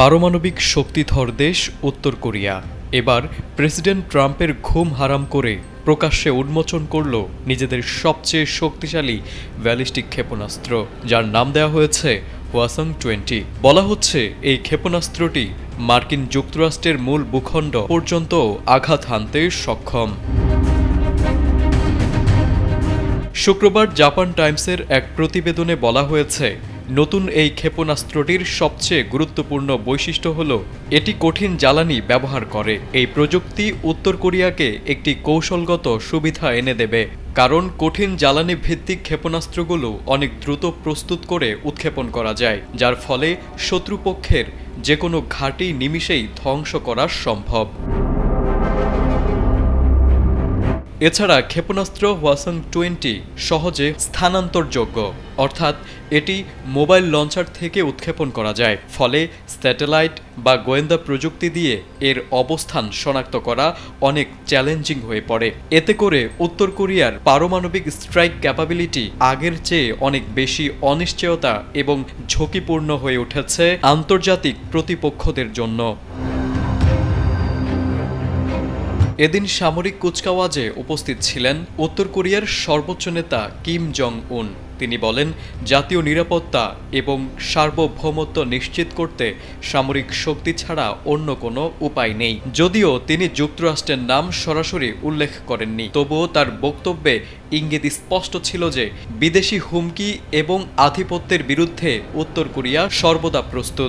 পারমাণবিক শক্তিধর দেশ উত্তর কোরিয়া এবার প্রেসিডেন্ট ট্রাম্পের ঘুম হারাম করে প্রকাশ্যে উন্মোচন করল নিজেদের সবচেয়ে শক্তিশালী ব্যালিস্টিক ক্ষেপণাস্ত্র, যার নাম দেওয়া হয়েছে হওয়াসং-20। বলা হচ্ছে এই ক্ষেপণাস্ত্রটি মার্কিন যুক্তরাষ্ট্রের মূল ভূখণ্ড পর্যন্ত আঘাত হানতে সক্ষম। শুক্রবার জাপান টাইমসের এক প্রতিবেদনে বলা হয়েছে, নতুন এই ক্ষেপণাস্ত্রটির সবচেয়ে গুরুত্বপূর্ণ বৈশিষ্ট্য হল এটি কঠিন জ্বালানি ব্যবহার করে। এই প্রযুক্তি উত্তর কোরিয়াকে একটি কৌশলগত সুবিধা এনে দেবে, কারণ কঠিন জ্বালানি ভিত্তিক ক্ষেপণাস্ত্রগুলো অনেক দ্রুত প্রস্তুত করে উৎক্ষেপণ করা যায়, যার ফলে শত্রুপক্ষের যে কোনো ঘাঁটি নিমিষেই ধ্বংস করা সম্ভব। এছাড়া ক্ষেপণাস্ত্র হওয়াসং-20 সহজে স্থানান্তরযোগ্য, অর্থাৎ এটি মোবাইল লঞ্চার থেকে উৎক্ষেপণ করা যায়, ফলে স্যাটেলাইট বা গোয়েন্দা প্রযুক্তি দিয়ে এর অবস্থান শনাক্ত করা অনেক চ্যালেঞ্জিং হয়ে পড়ে। এতে করে উত্তর কোরিয়ার পারমাণবিক স্ট্রাইক ক্যাপাবিলিটি আগের চেয়ে অনেক বেশি অনিশ্চয়তা এবং ঝুঁকিপূর্ণ হয়ে উঠেছে আন্তর্জাতিক প্রতিপক্ষদের জন্য। এদিন সামরিক কুচকাওয়াজে উপস্থিত ছিলেন উত্তর কোরিয়ার সর্বোচ্চ নেতা কিম জং উন। তিনি বলেন, জাতীয় নিরাপত্তা এবং সার্বভৌমত্ব নিশ্চিত করতে সামরিক শক্তি ছাড়া অন্য কোনো উপায় নেই। যদিও তিনি যুক্তরাষ্ট্রের নাম সরাসরি উল্লেখ করেননি, তবুও তার বক্তব্যে ইঙ্গিত স্পষ্ট ছিল যে বিদেশি হুমকি এবং আধিপত্যের বিরুদ্ধে উত্তর কোরিয়া সর্বদা প্রস্তুত।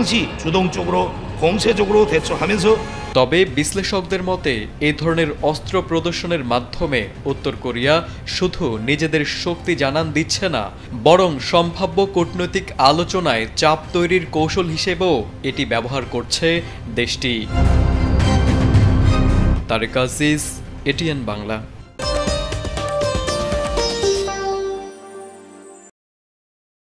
তবে বিশ্লেষকদের মতে এই ধরনের অস্ত্র প্রদর্শনের মাধ্যমে উত্তর কোরিয়া শুধু নিজেদের শক্তি জানান দিচ্ছে না, বরং সম্ভাব্য কূটনৈতিক আলোচনায় চাপ তৈরির কৌশল হিসেবেও এটি ব্যবহার করছে দেশটি। তারেক আজিজ, এটিএন বাংলা।